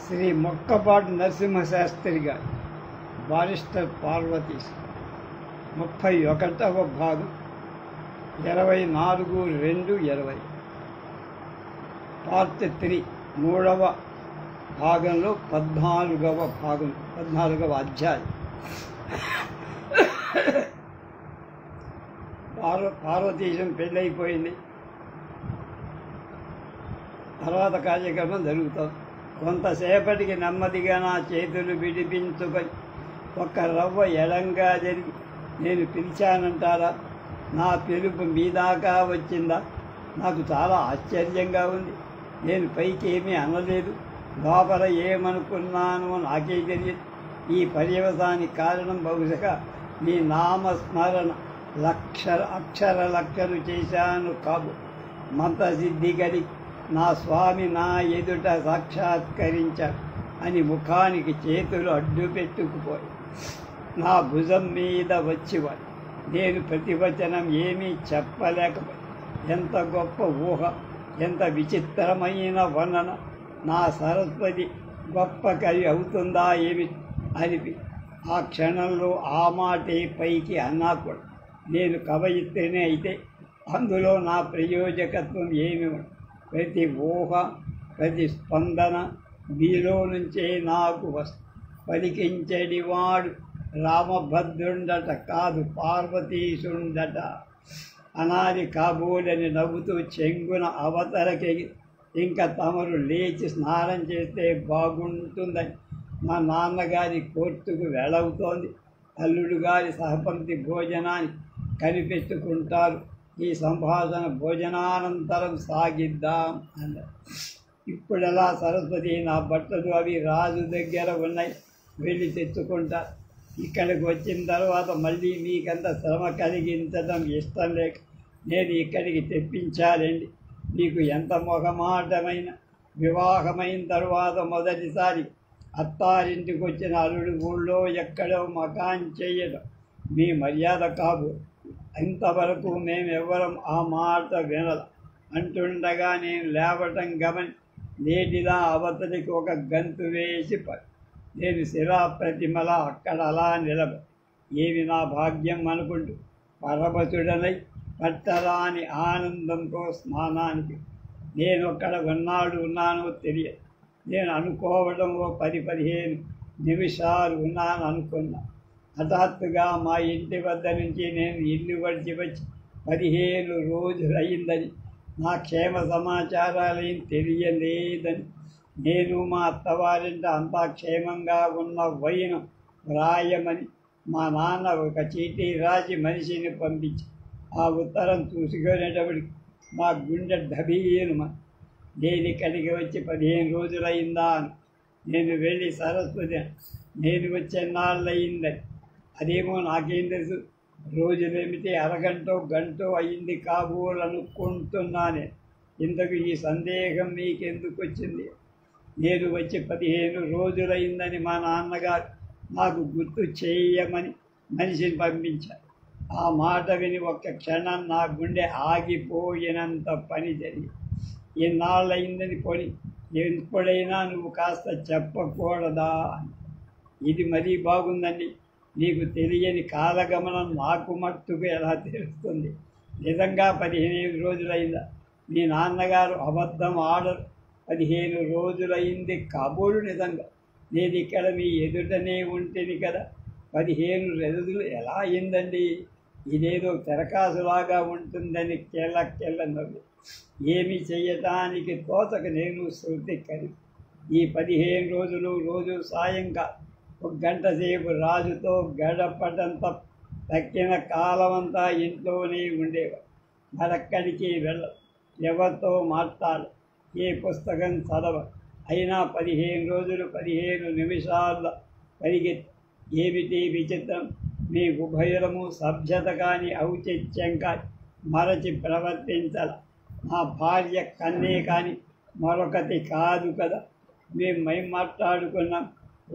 శ్రీ మొక్కపాటి నరసింహశాస్త్రి గారు బారిస్టర్ పార్వతీ 31వ భాగం 24/2/20 పార్ట్ 3 3వ భాగంలో 14వ అధ్యాయం. పార్వతీశం పెళ్ళైపోయింది. తర్వాత కార్యక్రమం జరుగుతుంది. కొంతసేపటికి నెమ్మదిగా నా చేతులు విడిపించుకొని ఒక్క రవ్వ ఎడంగా జరిగి, నేను పిలిచానంటారా? నా పిలుపు మీ దాకా వచ్చిందా? నాకు చాలా ఆశ్చర్యంగా ఉంది. నేను పైకి ఏమీ అనలేదు. లోపల ఏమనుకున్నానో నాకే తెలియదు. ఈ పర్యవసానికి కారణం బహుశా మీ నామస్మరణ అక్షరాలు చేశాను కాబు. మంత్రసిద్ధి గడి నా స్వామి నా ఎదుట సాక్షాత్కరించాడు అని ముఖానికి చేతులు అడ్డు పెట్టుకుపోయి నా భుజం మీద వచ్చివాడు. నేను ప్రతివచనం ఏమీ చెప్పలేకపోయి. ఎంత గొప్ప ఊహ, ఎంత విచిత్రమైన వర్ణన! నా సరస్వతి గొప్ప కవి అవుతుందా ఏమి అనిపి ఆ క్షణంలో ఆ మాటే పైకి అన్నా కూడా. నేను కవయిత్రినే అయితే అందులో నా ప్రయోజకత్వం ఏమి? ప్రతి ఊహ, ప్రతి స్పందన మీలో నుంచే నాకు పలికించేడివాడు రామభద్రుండట కాదు, పార్వతీశుండట. అనాది కాబోలని నవ్వుతూ చెంగున అవతలకి ఇంకా తమరు లేచి స్నానం చేస్తే బాగుంటుందని మా నాన్నగారి కోర్టుకు వెళ్ళవుతోంది. అల్లుడు గారి సహపంక్తి భోజనాన్ని కనిపెట్టుకుంటారు. ఈ సంభాషణ భోజనానంతరం సాగిద్దాం అన్నారు. ఇప్పుడెలా సరస్వతి? నా బట్టలు అవి రాజు దగ్గర ఉన్నాయి, వెళ్ళి తెచ్చుకుంటారు. ఇక్కడికి వచ్చిన తర్వాత మళ్ళీ మీకంత శ్రమ కలిగించడం ఇష్టం లేక నేను ఇక్కడికి తెప్పించాలండి. మీకు ఎంత మొహమాటమైన వివాహమైన తర్వాత మొదటిసారి అత్తారింటికి వచ్చిన అల్లుడు ఊళ్ళో ఎక్కడో మకాన్ చేయడం మీ మర్యాద కాదు. ఇంతవరకు మేమెవ్వరం ఆ మాట వినల అంటుండగా నేను లేవటం గమని నేటిలా అవతలికి ఒక గంతు వేసి నేను శిలా ప్రతిమలా అక్కడ అలా నిలబడి ఏమి నా భాగ్యం అనుకుంటూ పరవశుడనై పట్టరాని ఆనందంతో స్నానానికి నేను అక్కడ ఉన్నానో తెలియదు. నేను అనుకోవడం ఓ 10-15 నిమిషాలు ఉన్నాను అనుకున్నా. హఠాత్తుగా మా ఇంటి వద్ద నుంచి నేను ఇల్లు వచ్చి 15 రోజులయ్యిందని, నా క్షేమ సమాచారాలేం తెలియలేదని, నేను మా అత్తవారింట అంతా క్షేమంగా ఉన్న వైనం వ్రాయమని మా నాన్న ఒక చీటీ రాసి మనిషిని పంపించి ఆ ఉత్తరం చూసుకునేటప్పటికి మా గుండె ఢబీలుమ. నేను ఇక్కడికి వచ్చి 15 రోజులైందా అని. నేను వెళ్ళి సరస్వతి నేను వచ్చే నాళ్ళయిందని. అదేమో నాకేం తెలుసు? రోజులేమిటి, అరగంటో గంటో అయింది కాబోలనుకుంటున్నానే. ఇంతకు ఈ సందేహం మీకెందుకు వచ్చింది? నేను వచ్చి 15 రోజులైందని మా నాన్నగారు నాకు గుర్తు చేయమని మనిషిని పంపించారు. ఆ మాట విని ఒక్క క్షణం నా గుండె ఆగిపోయినంత పని జరిగింది. ఎన్నాళ్ళయిందని కొని ఎప్పుడైనా నువ్వు కాస్త చెప్పకూడదా అని. ఇది మరీ బాగుందండి. నీకు తెలియని కాలగమనం నాకు మట్టుకు ఎలా తెలుస్తుంది? నిజంగా 15 రోజులైందా? మీ నాన్నగారు అబద్ధం ఆడరు. 15 రోజులైంది కాబోలు నిజంగా. నేను ఇక్కడ మీ ఎదుటనే ఉంటుంది కదా. 15 రోజులు ఎలా అయిందండి? ఇదేదో తెరకాసులాగా ఉంటుందని కెళ్ళ నవ్వు. ఏమి చెయ్యటానికి తోచక నేను శృతి కలిసి ఈ 15 రోజులు రోజు సాయంకాలం 1 గంట సేపు రాజుతో గడపటంత తక్కిన కాలమంతా ఇంట్లోనే ఉండేవాడు. మరక్కడికి వెళ్ళ, ఎవరితో మాట్లాడ, ఏ పుస్తకం చదవ. అయినా 15 రోజులు 15 నిమిషాల పరిగెత్తి. ఏమిటి విచిత్రం? మీ ఉభయులము సభ్యత కానీ ఔచిత్యం కానీ మరచి ప్రవర్తించాల. నా భార్య కన్నే కానీ మరొకటి కాదు కదా. మేము మాట్లాడుకున్నాం.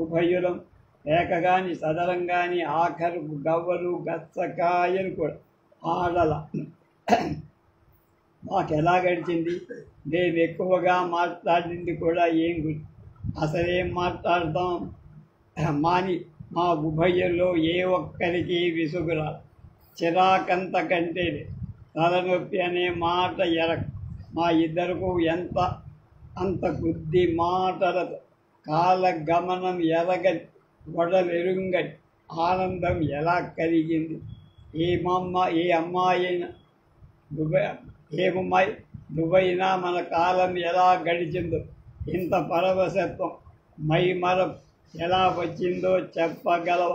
ఉభయులం ఏక కానీ సదరం కానీ ఆఖరుకు గవ్వలు గచ్చకాయలు కూడా ఆడల. మాకు ఎలా గడిచింది? మేము ఎక్కువగా మాట్లాడింది కూడా ఏం గుర్తు? అసలేం మాట్లాడతాం మాని మా ఉభయుల్లో ఏ ఒక్కరికి విసుగురా. చిరాకంత కంటే తలనొప్పి అనే మాట మా ఇద్దరకు అంత బుద్ధి మాటలతో కాలగమనం ఎరగని వడలెరుంగని ఆనందం ఎలా కలిగింది. ఏ అమ్మాయి అయినా దుబైనా మన కాలం ఎలా గడిచిందో, ఇంత పరవశత్వం మైమరం ఎలా వచ్చిందో చెప్పగలవ.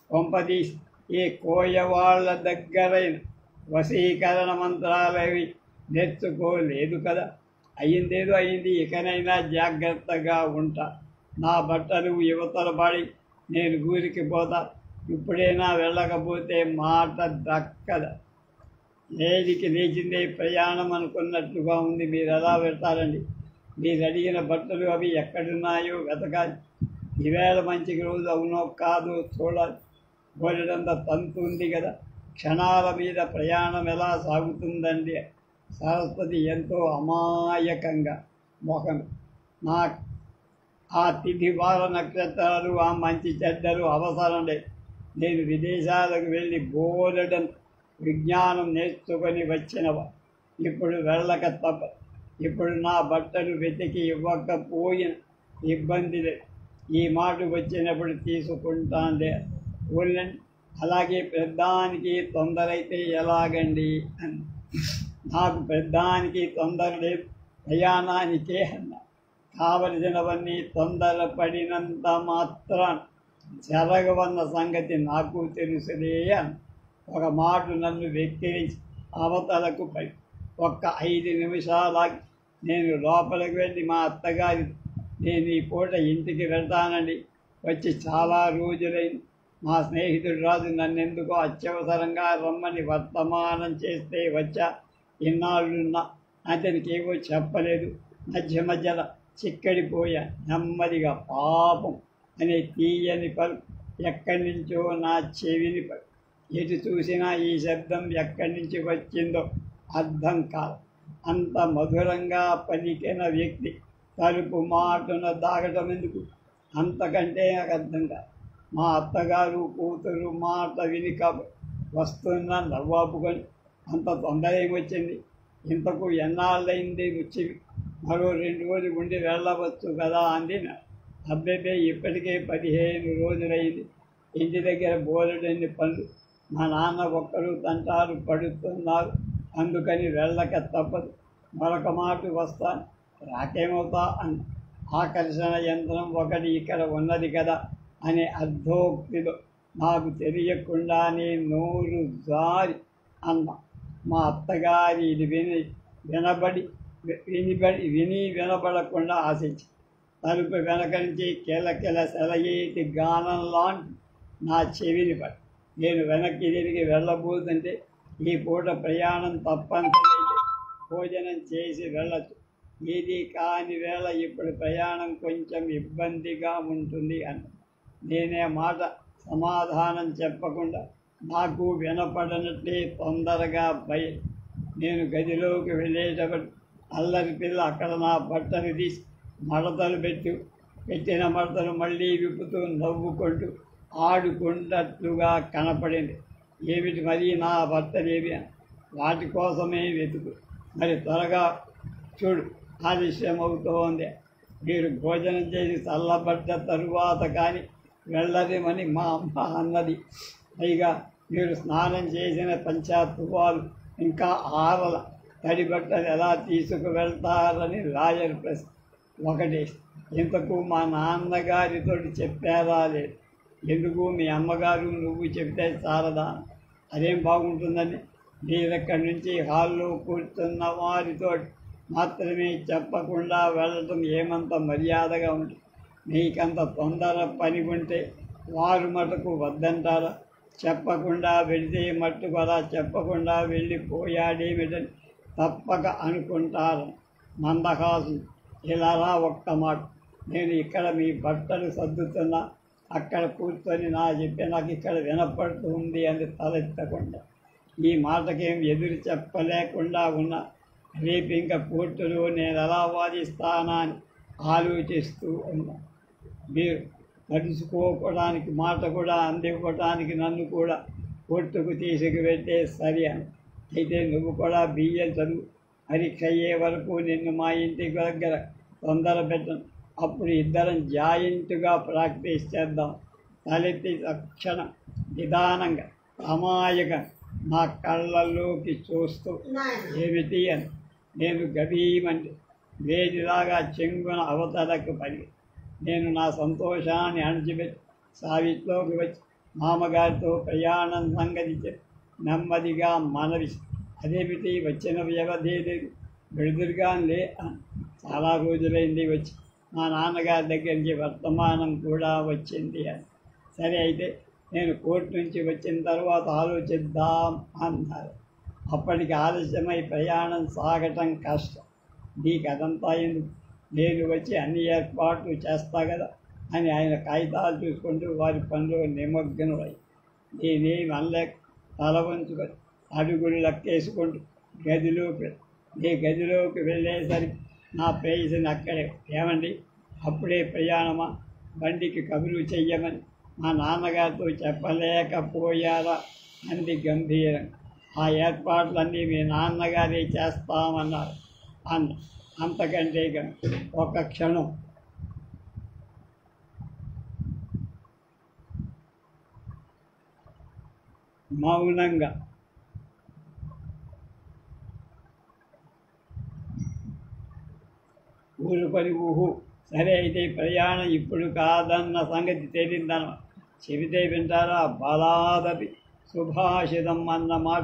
కొంపదీసి ఈ కోయవాళ్ల దగ్గరైన వశీకరణ మంత్రాలవి నేర్చుకోలేదు కదా. అయిందేదో అయింది, ఇకనైనా జాగ్రత్తగా ఉంటా. నా బట్టలు యువతల పడి నేను ఊరికి పోతా. ఇప్పుడైనా వెళ్ళకపోతే మాట దక్కదా. లేడికి లేచిందే ప్రయాణం అనుకున్నట్లుగా ఉంది. మీరు ఎలా వెళ్తారండి? మీరు అడిగిన బట్టలు అవి ఎక్కడున్నాయో వెతకాలి. ఈవేళ మంచి రోజు అవునో కాదో చూడాలి. బోలెడంత తంతు ఉంది కదా. క్షణాల మీద ప్రయాణం ఎలా సాగుతుందండి? సరస్వతి ఎంతో అమాయకంగా మొహం. ఆ తిథి వార నక్షత్రాలు, ఆ మంచి చెడ్డలు అవసరం లేదు. నేను విదేశాలకు వెళ్ళి బోలెడంత విజ్ఞానం నేర్చుకొని వచ్చినవా. ఇప్పుడు వెళ్ళక తప్ప. ఇప్పుడు నా బట్టలు వెతికి ఇవ్వకపోయిన ఇబ్బంది లేదు. ఈ మాట వచ్చినప్పుడు తీసుకుంటానులే. ఊళ్ళండి. అలాగే పెద్దానికి తొందర అయితే ఎలాగండి అని. నాకు పెద్దానికి తొందర లేదు, ప్రయాణానికే అన్నా. కావలసినవన్నీ తొందరపడినంత మాత్రాన జరగవన్న సంగతి నాకు తెలుసులే అని ఒక మాట నన్ను వెక్కిరించి అవతలకు పడి ఒక్క 5 నిమిషాలకి నేను లోపలికి వెళ్ళి మా అత్తగారి, నేను ఈ పూట ఇంటికి వెళ్తానండి, వచ్చి చాలా రోజులైంది. మా స్నేహితుడు రాజు నన్నెందుకో అత్యవసరంగా రమ్మని వర్తమానం చేస్తే వచ్చా. ఇన్నాళ్ళున్నా అతనికి ఏవో చెప్పలేదు. మధ్య మధ్యలో చిక్కడిపోయా. నెమ్మదిగా పాపం అనే తీయని పలుకు ఎక్కడి నుంచో నా చెవిని పడు. ఎటు చూసినా ఈ శబ్దం ఎక్కడి నుంచి వచ్చిందో అర్థం కాదు. అంత మధురంగా పలికిన వ్యక్తి తలుపు మాటున దాగటం ఎందుకు? అంతకంటే నాకు అర్థం కాదు. మా అత్తగారు కూతురు మాట విని వస్తున్నా నవ్వాపుకొని అంత తొందర ఏమొచ్చింది? ఇంతకు ఎన్నాళ్ళైంది వచ్చి? మరో 2 రోజులు ఉండి వెళ్ళవచ్చు కదా అంది. అబ్బేబే ఇప్పటికే 15 రోజులైంది. ఇంటి దగ్గర బోలెడన్ని పనులు. మా నాన్న ఒక్కరు తంటాలు పడుతున్నారు. అందుకని వెళ్ళక తప్పదు. మరొక మాట వస్తాను, రాకేమవుతా అని. ఆకర్షణ యంత్రం ఒకటి ఇక్కడ ఉన్నది కదా అనే అర్ధోక్తిలో నాకు తెలియకుండానే నోరు జారి అన్న. మా అత్తగారి ఇది వినబడకుండా ఆశించి తలుపు వెనక నుంచి కిలకిల సెలయేటి గానం లాంటి నా చెవిని పడి నేను వెనక్కి తిరిగి వెళ్ళబోతుంటే, ఈ పూట ప్రయాణం తప్పనిసరి, భోజనం చేసి వెళ్ళచ్చు. ఏది కాని వేళ ఇప్పుడు ప్రయాణం కొంచెం ఇబ్బందిగా ఉంటుంది అని నేనే మాట సమాధానం చెప్పకుండా నాకు వినపడనట్లే తొందరగా నేను గదిలోకి వెళ్ళేటప్పుడు అల్లరి పిల్ల అక్కడ నా బట్టలు తీసి మడతలు పెట్టిన మడతలు మళ్ళీ విప్పుతూ నవ్వుకుంటూ ఆడుకున్నట్లుగా కనపడింది. ఏమిటి మరి నా బట్టలేవి? వాటి కోసమే వెతుకు, మరి త్వరగా చూడు, ఆలస్యమవుతోంది. మీరు భోజనం చేసి చల్లబడ్డ తరువాత కానీ వెళ్ళరేమని మా అమ్మ అన్నది. పైగా మీరు స్నానం చేసిన పంచాతువాలు ఇంకా ఆరల తడి బట్టలు ఎలా తీసుకువెళ్తారని లాయర్ ప్రశ్న. ఒకటి, ఇంతకు మా నాన్నగారితో చెప్పారా లేదు? ఎందుకు మీ అమ్మగారు నువ్వు చెప్తే చాలదా? అదేం బాగుంటుందని మీరెక్కడి నుంచి హాల్లో కూర్చున్న వారితో మాత్రమే చెప్పకుండా వెళ్ళటం ఏమంత మర్యాదగా ఉంటుంది? మీకంత తొందర పని ఉంటే వారు మటుకు వద్దంటారా? చెప్పకుండా వెళితే మట్టుకు అలా చెప్పకుండా వెళ్ళిపోయాడేమిటని తప్పక అనుకుంటారు మందహాసు. ఇలా ఒక్క మాట, నేను ఇక్కడ మీ బట్టలు సర్దుతున్నా, అక్కడ కూర్చొని నాకు ఇక్కడ వినపడుతుంది అని తలెత్తకుండా ఈ మాటకేం ఎదురు చెప్పలేకుండా ఉన్నా. రేపు ఇంకా కోర్టులో నేను ఎలా వాదిస్తానా అని ఆలోచిస్తూ ఉన్నా. మీరు కలుసుకోవడానికి మాట కూడా అందివ్వటానికి నన్ను కూడా కోర్టుకు తీసుకువెళ్తే సరి అని. అయితే నువ్వు కూడా బియ్యం చదువు, పరీక్ష అయ్యే వరకు నిన్ను మా ఇంటి దగ్గర తొందర పెట్టను. అప్పుడు ఇద్దరం జాయింట్గా ప్రాక్టీస్ చేద్దాం. తలెత్తి తక్షణ నిదానంగా అమాయక నా కళ్ళల్లోకి చూస్తూ ఏమిటి అని. నేను గభీమంటే వేడిలాగా చెంగున అవతలకు పడి నేను నా సంతోషాన్ని అణిచిపెట్టి సావిట్లోకి వచ్చి మామగారితో ప్రయాణం సంగతి చెప్పి నెమ్మదిగా మనవి. అదేమిటి వచ్చిన వ్యవధి లేదు, విడుదలగానే చాలా రోజులైంది వచ్చి, మా నాన్నగారి దగ్గరికి వర్తమానం కూడా వచ్చింది అని. సరే అయితే నేను కోర్టు నుంచి వచ్చిన తర్వాత ఆలోచిద్దాం అన్నారు. అప్పటికి ఆలస్యమై ప్రయాణం సాగటం కష్టం. నీకు అదంతా ఎందుకు, నేను వచ్చి అన్ని ఏర్పాట్లు చేస్తా కదా అని ఆయన కాగితాలు చూసుకుంటూ వారి పనిలో నిమగ్నమై నేనేమి అనలేక తల వంచుకొని అడుగులు లెక్కేసుకుంటూ గదిలోకి వెళ్ళేసరికి నా ప్రేయసిని అక్కడే. ఏమండి అప్పుడే ప్రయాణమా, బండికి కబురు చెయ్యమని మా నాన్నగారితో చెప్పలేకపోయారా అంది గంభీరంగా. ఆ ఏర్పాట్లన్నీ మీ నాన్నగారే చేస్తామన్నారు అంతకంటే ఒక క్షణం మౌనంగా ఊరుకొని ఊహు. సరే అయితే ప్రయాణం ఇప్పుడు కాదన్న సంగతి తెలియదన్న చెబితే వింటారా? బలాదపి సుభాషితం అన్న మాట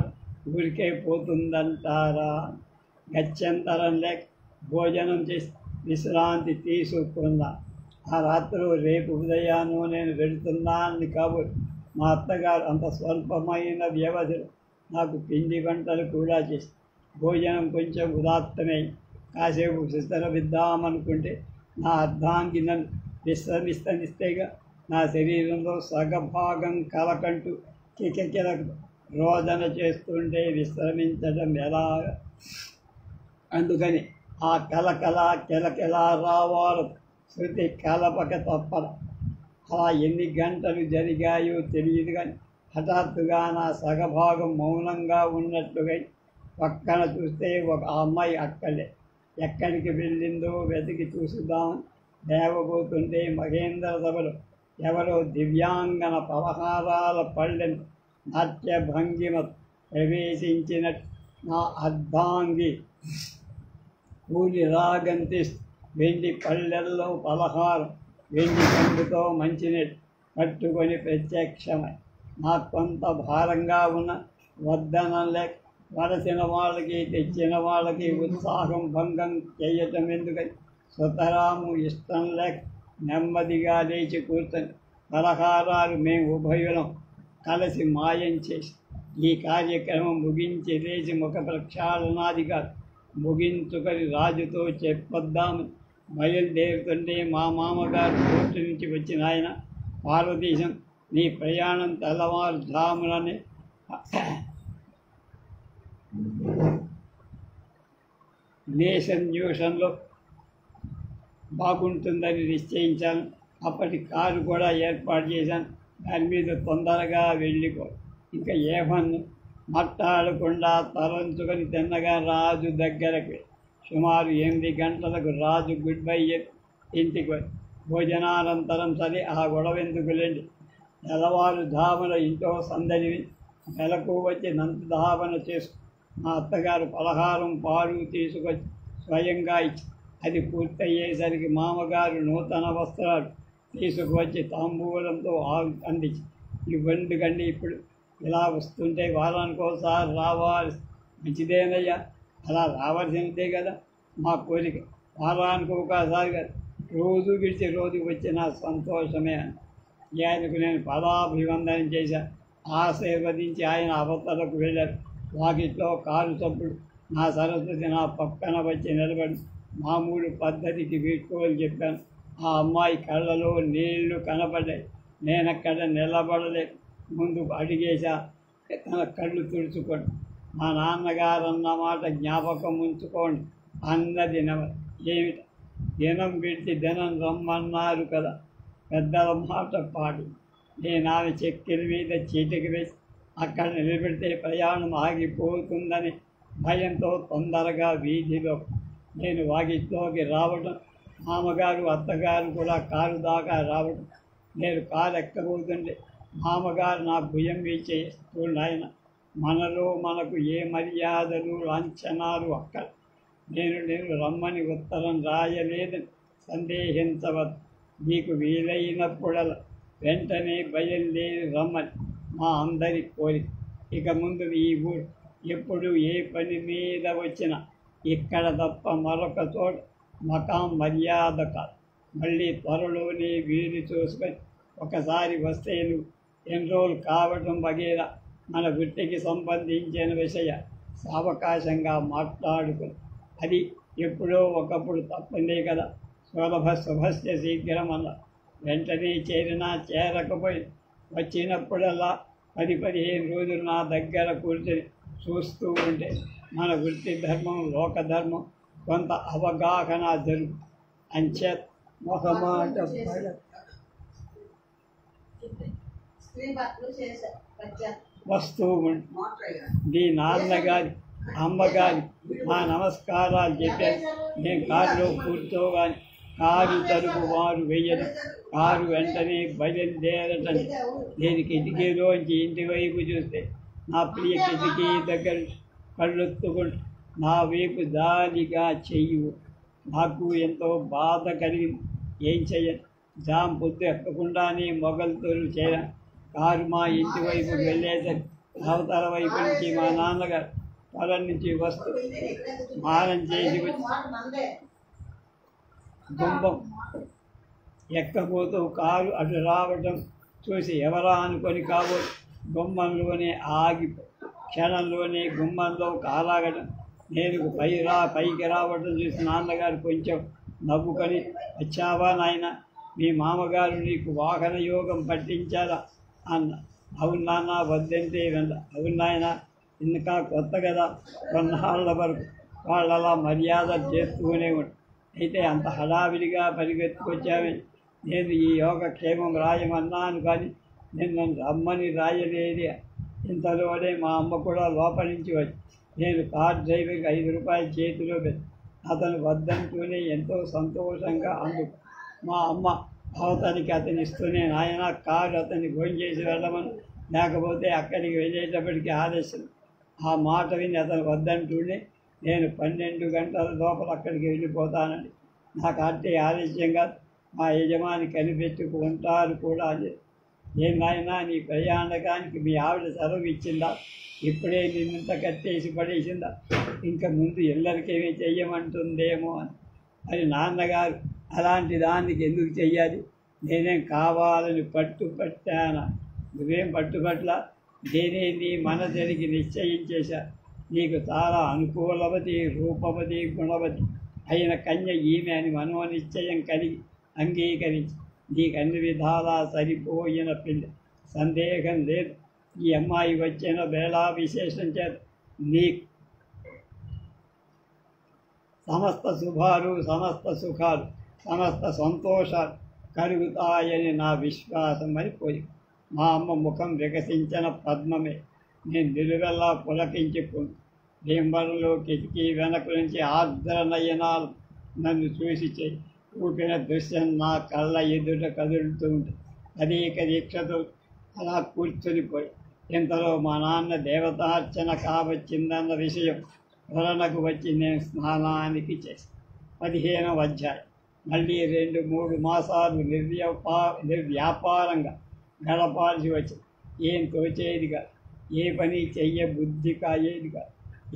ఊరికే పోతుందంటారా? గత్యంతరం లేక భోజనం చేసి విశ్రాంతి తీసుకున్నా. ఆ రాత్రి రేపు ఉదయాన్నే నేను వెళుతున్నాను కాబట్టి మా అత్తగారు అంత స్వల్పమైన వ్యవధిలో నాకు పిండి వంటలు కూడా చేసి భోజనం కొంచెం ఉదాత్తమై కాసేపు విశ్రమిద్దామనుకుంటే నా అర్ధాంగి నన్ను విశ్రమిస్తనిస్తేగా నా శరీరంలో సగభాగం కలకంటూ కిలకిల రోదన చేస్తుంటే విశ్రమించడం ఎలా? అందుకని ఆ కిలకిల రావాలు శృతి కలపక తప్పన. అలా ఎన్ని గంటలు జరిగాయో తెలియదు కానీ హఠాత్తుగా నా సగభాగం మౌనంగా ఉన్నట్టుగా పక్కన చూస్తే ఒక అమ్మాయి అక్కడే. ఎక్కడికి వెళ్ళిందో వెతికి చూసుదామని లేవబోతుంటే మహేంద్ర సభలో ఎవరో దివ్యాంగన పలహారాల పళ్ళెను నాట్య భంగిమ ప్రవేశించినట్టు నా అర్ధాంగి కూలి రాగంతి వెండి పళ్ళెల్లో పలహారం, వెండి పండుతో మంచినీళ్ళు పట్టుకొని ప్రత్యక్షమై నాకు కొంత భారంగా ఉన్న వద్దనం లేక వలసిన వాళ్ళకి తెచ్చిన వాళ్ళకి ఉత్సాహం భంగం చేయటం ఎందుకని సుతరాము ఇష్టం లేక నెమ్మదిగా లేచి కూర్చొని పలహారాలు మేము ఉభయులం కలిసి మాయం చేసి ఈ కార్యక్రమం ముగించి లేచి ముఖ ప్రక్షాళనాదిగా ముగించుకొని రాజుతో చెప్పొద్దామని బయలుదేరుతుంటే మా మామగారు కోర్టు నుంచి వచ్చిన ఆయన, పార్వతీశం నీ ప్రయాణం తెల్లవారుజాముననే నేషన్ న్యూషన్లో బాగుంటుందని నిశ్చయించాను. అప్పటి కారు కూడా ఏర్పాటు చేశాను. దాని మీద తొందరగా వెళ్ళిపో. ఇంకా ఏమన్ను మాట్లాడకుండా తలంచుకొని తిన్నగా రాజు దగ్గరకు సుమారు 8 గంటలకు రాజు గుడ్ బై ఇంటికి భోజనానంతరం సరే ఆ గొడవెందుకులేండి, తెల్లవారుజామున ఇంట్లో సందడి నెలకు వచ్చి నంతధావన చేసుకు మా అత్తగారు పలహారం పాలు తీసుకొచ్చి స్వయంగా ఇచ్చి అది పూర్తయ్యేసరికి మామగారు నూతన వస్త్రాలు తీసుకువచ్చి తాంబూలంతో అందించి ఇవ్వండి, ఇప్పుడు ఇలా వస్తుంటే వారానికి ఒకసారి రావాలి, మంచిదేనయ్యా, అలా రావాల్సిందే కదా మా కోరిక, వారానికి ఒకసారి కదా, రోజు విడిచి రోజు వచ్చిన సంతోషమే అని ఆయనకు నేను పదాభివందనం చేశాను. ఆశీర్వదించి ఆయన అవతలకు వెళ్ళారు. వాకిట్లో కారు చప్పుడు నా సరస్వతి నా పక్కన వచ్చి నిలబడి మామూలు పద్ధతికి వీడ్కోలు చెప్పాను. ఆ అమ్మాయి కళ్ళలో నీళ్లు కనపడ్డాయి. నేనక్కడ నిలబడలేదు. ముందు అడిగేశా, తన కళ్ళు తుడుచుకోండి, మా నాన్నగారు అన్నమాట జ్ఞాపకం ఉంచుకోండి అన్నది ఏమిటి, దినం విడిచి దినం రమ్మన్నారు కదా, పెద్దల మాట పాడి నేను ఆమె చెక్కిల మీద చీటికి వేసి అక్కడ నిలబెడితే ప్రయాణం ఆగిపోతుందని భయంతో తొందరగా వీధిలో నేను వాకిట్లోకి రావడం, మామగారు అత్తగారు కూడా కారు దాకా రావడం. నేను కారు ఎక్కబోతుంటే మామగారు నా భుజం వీచే ఆయన మనలో మనకు ఏ మర్యాదలు లాంఛనాలు అక్కడ. నేను రమ్మని ఉత్తరం రాయలేదని సందేహించవద్దు. మీకు వీలైనప్పుడల్లా వెంటనే బయలుదేరి రమ్మని మా అందరి కోరిక. ఇక ముందు ఈ ఊరు ఎప్పుడు ఏ పని మీద వచ్చినా ఇక్కడ తప్ప మరొక చోట మకాం మర్యాద కాదు. మళ్ళీ త్వరలోనే వీలు చూసుకొని ఒకసారి వస్తే నువ్వు ఎన్రోల్ కావటం వగేరా మన వృత్తికి సంబంధించిన విషయ సావకాశంగా మాట్లాడుకుని అది ఎప్పుడో ఒకప్పుడు తప్పందే కదా. శుభస్య శీఘ్రం అన్న వెంటనే చేరినా చేరకపోయి వచ్చినప్పుడల్లా 10-15 రోజులు నా దగ్గర కూర్చొని చూస్తూ ఉంటే మన వృత్తి ధర్మం లోకధర్మం కొంత అవగాహన జరుగు అంచే మొహమాట వస్తూ నీ నాన్నగారి అమ్మగారి మా నమస్కారాలు చెప్పారు. నేను కారులో కూర్చోగాని కారు తలుపు వారు వెయ్యడం, కారు వెంటనే బయలుదేరటం. నేను కిటికీలోంచి ఇంటి వైపు చూస్తే నా ప్రియ కిటికీ దగ్గర కళ్ళొత్తుకుంటూ నా వైపు దానిగా చెయ్యు. నాకు ఎంతో బాధ కలిగింది. ఏం చెయ్యను, జామ్ పొద్దు ఎక్కకుండానే మొగల్తోలు చేయను. కారు మా ఇంటి వైపు వెళ్ళేసరికి అవతల వైపు నుంచి మా నాన్నగారు పొలం నుంచి వస్తూ స్నానం చేసి వచ్చి గుంబం ఎక్కబోతూ కారు అటు రావడం చూసి ఎవరా అనుకొని కాబోతు గుమ్మంలోనే ఆగిపో క్షణంలోనే గుమ్మంలో కాలాగడం. నేను పైకి రావడం చూసి నాన్నగారు కొంచెం నవ్వుకొని, వచ్చావా నాయన, మీ మామగారు నీకు వాహన యోగం పట్టించారా అన్న. అవును నాన్న, వద్దంటే వెళ్ళ. అవును నాయన, ఇంకా కొత్త కదా, కొన్నాళ్ళ వరకు వాళ్ళు అలా మర్యాద చేస్తూనే ఉంటారు. అయితే అంత హడావిడిగా పరిగెత్తుకొచ్చామని నేను ఈ యోగక్షేమం రాయమన్నాను, కానీ నేను రమ్మని రాయలేది. ఇంతలోనే మా అమ్మ కూడా లోపలి నుంచి వచ్చి నేను కార్ డ్రైవర్కి 5 రూపాయలు చేతిలో పెట్టి అతను వద్దంటూనే ఎంతో సంతోషంగా అందుకు మా అమ్మ అవతనికి అతని ఇస్తూనే, నాయన కారు అతన్ని భోజనం చేసి వెళ్ళమని, లేకపోతే అక్కడికి వెళ్ళేటప్పటికి ఆలస్యం. ఆ మాట విని అతను వద్దంటూనే నేను 12 గంటల లోపల అక్కడికి వెళ్ళిపోతానని. నాకు అంటే ఆలస్యంగా మా యజమాని కనిపెట్టుకుంటారు కూడా అని. ఏం నాయనా, నీ ప్రయాణకానికి మీ ఆవిడ సెలవు ఇచ్చిందా? ఇప్పుడే నిన్నంత కట్టేసి పడేసిందా? ఇంకా ముందు ఎల్లరికేమీ చెయ్యమంటుందేమో అని. మరి నాన్నగారు అలాంటి దానికి ఎందుకు చెయ్యాలి? నేనేం కావాలని పట్టుపట్టానా? నువ్వేం పట్టుపట్ల, నేనే నీ మనసునికి నిశ్చయించేశా. నీకు చాలా అనుకూలవతి, రూపవతి, గుణవతి అయిన కన్య ఈమె అని మనోనిశ్చయం కలిగి అంగీకరించి నీకు అన్ని విధాలా సరిపోయిన పిల్లి. సందేహం లేదు, ఈ అమ్మాయి వచ్చిన వేళా విశేషం చేత నీకు సమస్త శుభాలు, సమస్త సుఖాలు, సమస్త సంతోషాలు కలుగుతాయని నా విశ్వాసం అని కోరిక. మా అమ్మ ముఖం వికసించిన పద్మమే. నేను నిలువెల్లా పులకించుకుంటూ భీంబరంలో కిటికీ వెనక నుంచి ఆర్ద్ర నయనాలు నన్ను చూసి చేయి ఊపిన దృశ్యం నా కళ్ళ ఎదుట కదులుతూ ఉంటుంది. అనేక దీక్షతో అలా కూర్చొని పోయి ఇంతలో మా నాన్న దేవతార్చన కావచ్చిందన్న విషయం త్వరణకు వచ్చి నేను స్నానానికి చేసి 15వ అధ్యాయం. మళ్ళీ 2-3 మాసాలు నిర్వ్యాపారంగా గడపాల్సి వచ్చింది. ఏం తోచేదిగా, ఏ పని చెయ్య బుద్ధి కాయేదిగా,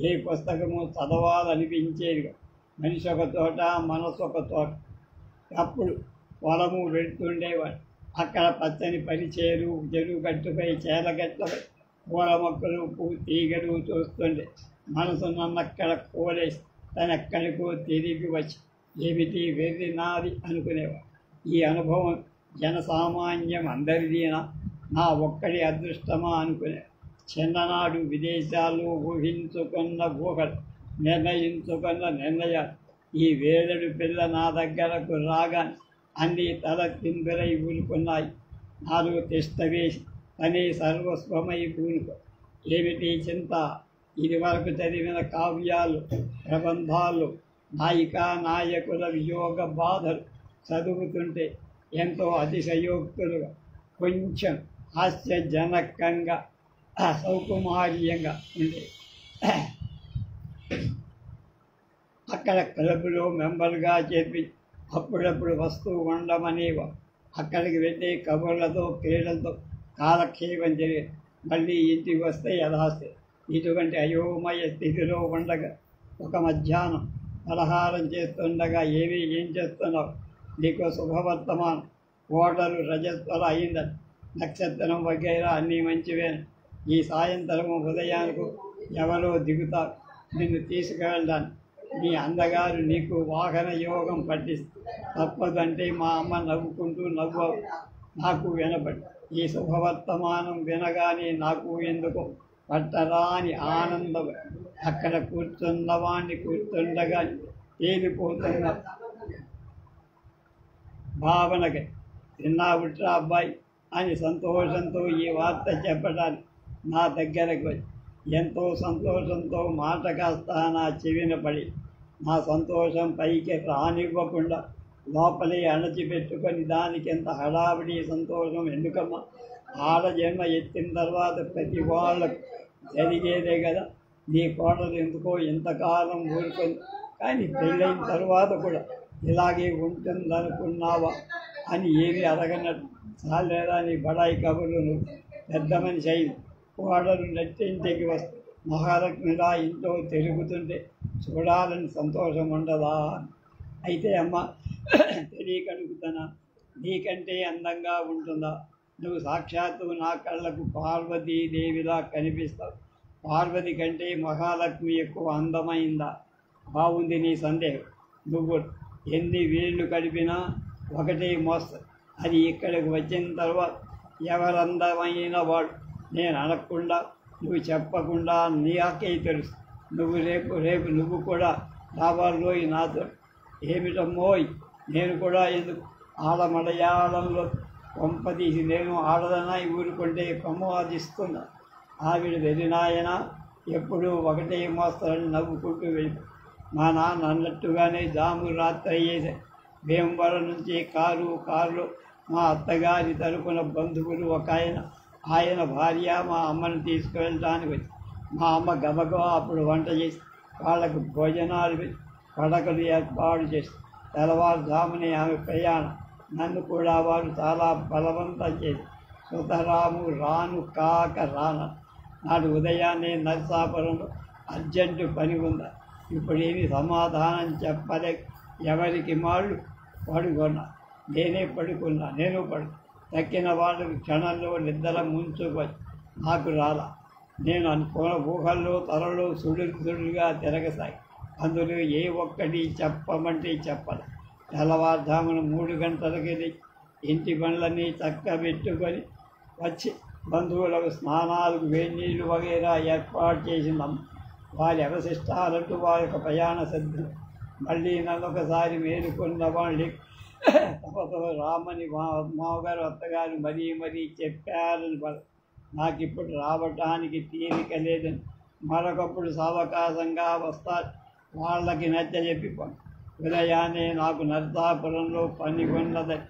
ఏ పుస్తకము చదవాలనిపించేదిగా. మనిషి ఒక తోట, మనసు ఒక తోట. అప్పుడు పొలము వెళ్తుండేవాడు. అక్కడ పచ్చని పరిచేరు, చెరువు గట్టుపై, చేలగట్లపై పూల మొక్కలు, తీగలు చూస్తుండే మనసు నన్నక్కడ కోలేసి తనెక్కడికో తిరిగి వచ్చి ఏమిటి వెర్రి నాది అనుకునేవాడు. ఈ అనుభవం జనసామాన్యం అందరిదీనా, నా ఒక్కడి అదృష్టమా అనుకునేవాడు. చిన్ననాడు విదేశాల్లో ఊహించుకున్న ఊహలు, నిర్ణయించుకున్న నిర్ణయాలు ఈ వేదడు పిల్ల నా దగ్గరకు రాగానే అన్నీ తల తిందురై ఊరుకున్నాయి. నాలో తిష్టవేసి తనే సర్వస్వమై పూనుకో. ఏమిటి చింత? ఇది వరకు చదివిన కావ్యాలు, ప్రబంధాలు, నాయికా నాయకుల వియోగ బాధలు చదువుతుంటే ఎంతో అతిశయోక్తులుగా, కొంచెం హాస్యజనకంగా, సౌకుమార్యంగా ఉండే. అక్కడ క్లబ్లో మెంబర్గా చెప్పి అప్పుడప్పుడు వస్తూ ఉండమనేవారు. అక్కడికి వెళ్ళి కబుర్లతో క్రీడలతో కాలక్షేపం జరిగి మళ్ళీ ఇంటికి వస్తే యథాస్తే. ఇటువంటి అయోమయ స్థితిలో ఉండగా ఒక మధ్యాహ్నం పలహారం చేస్తుండగా ఏం చేస్తున్నావు? నీకు శుభవర్తమానం. ఓటరు రజస్వల అయిందని, నక్షత్రం వగైరా అన్నీ మంచివేను. ఈ సాయంత్రం ఉదయానికి ఎవరో దిగుతారు నిన్ను తీసుకువెళ్ళడానికి. నీ అందగారు నీకు వాహన యోగం పట్టిస్తే తప్పదంటే మా అమ్మ నవ్వుకుంటూ నాకు వినపడి. ఈ శుభవర్తమానం వినగానే నాకు ఎందుకు పట్టరాని ఆనందం. అక్కడ కూర్చున్నవాణ్ణి కూర్చుండగా తేలిపోతున్న భావనగా తిన్నావుట్రా అబ్బాయి అని సంతోషంతో ఈ వార్త చెప్పడానికి నా దగ్గరకు వచ్చి ఎంతో సంతోషంతో మాట కాస్త నా చెవిన పడి నా సంతోషం పైకి రానివ్వకుండా లోపలే అణచిపెట్టుకొని దానికి ఎంత హడావిడి సంతోషం ఎందుకమ్మా? ఆడజన్మ ఎత్తిన తర్వాత ప్రతి వాళ్ళకు జరిగేదే కదా. నీ కోడలు ఎందుకో ఇంతకాలం ఊరుకొని కానీ పెళ్ళైన తర్వాత కూడా ఇలాగే ఉంటుందనుకున్నావా అని ఏమీ అడగనట్టు చాలేదా నీ బడాయి కబుర్లు? నువ్వు పెద్ద మనిషి అయింది. కోడలు నట్టింటికి వస్తే మహాలక్ష్మిలా ఇంట్లో తిరుగుతుంటే చూడాలని సంతోషం ఉండదా? అయితే అమ్మ తెలియకడుగుతానా, నీకంటే అందంగా ఉంటుందా? నువ్వు సాక్షాత్తు నా కళ్ళకు పార్వతీదేవిలా కనిపిస్తావు. పార్వతి కంటే మహాలక్ష్మి ఎక్కువ అందమైందా? బాగుంది నీ సందేహం. నువ్వు ఎన్ని వేళ్ళు కడిపినా ఒకటే మోస్త. అది ఇక్కడికి వచ్చిన తర్వాత ఎవరందమైన వాడు నేను అనకుండా, నువ్వు చెప్పకుండా నీకే తెలుసు. నువ్వు రేపు నువ్వు కూడా రావాలోయి నాతో. ఏమిటమ్మోయ్, నేను కూడా ఎందుకు ఆడమలయాళంలో కొంపతీసి నేను ఆడదనా ఊరుకుంటే ప్రమాదిస్తున్నా. ఆవిడ వెరినాయన ఎప్పుడూ ఒకటే మోస్తారని నవ్వుకుంటూ వెళ్ళి మా నాన్న అన్నట్టుగానే జాము రాత్రి అయ్యేది. భీమవరం నుంచి కారులో మా అత్తగారి తరపున బంధువులు ఒక ఆయన భార్య మా అమ్మని తీసుకువెళ్ళడానికి వచ్చి మా అమ్మ గబగబా అప్పుడు వంట చేసి వాళ్ళకు భోజనాలు పెట్టి పడకలు ఏర్పాటు చేసి తెల్లవారుజామునే ఆమె ప్రయాణం. నన్ను కూడా వారు చాలా బలవంతం చేసి సుతరాము రాను కాక నాడు ఉదయాన్నే నరసాపురంలో అర్జెంటు పని ఉందా. ఇప్పుడేమి సమాధానం చెప్పలేక ఎవరికి మాళ్ళు పడుకున్నా. నేను తక్కిన వాళ్ళకి క్షణంలో నిద్ర ముంచుకొని నాకు రాలా. నేను అనుకున్న ఊహల్లో తలలో సుడులుగా తిరగసాయి. అందులో ఏ ఒక్కటి చెప్పమంటే చెప్పాలి. తెల్లవారుజామున 3 గంటలకి ఇంటి పనులన్నీ చక్కబెట్టుకొని వచ్చి బంధువులకు స్నానాలకు వేడినీళ్ళు వగైరా ఏర్పాటు చేసిందమ్మ. వారి అవశిష్టాలంటూ వారి యొక్క ప్రయాణ సిద్ధం. మళ్ళీ నన్నొకసారి మేలుకున్న వాళ్ళు తమతో రామని మామగారు అత్తగారు మరీ చెప్పారని నాకు ఇప్పుడు రావటానికి తీరిక లేదని మరొకప్పుడు సావకాశంగా వస్తారు. వాళ్ళకి నచ్చజెప్పి ఉదయాన్నే నాకు నర్సాపురంలో పని ఉన్నదని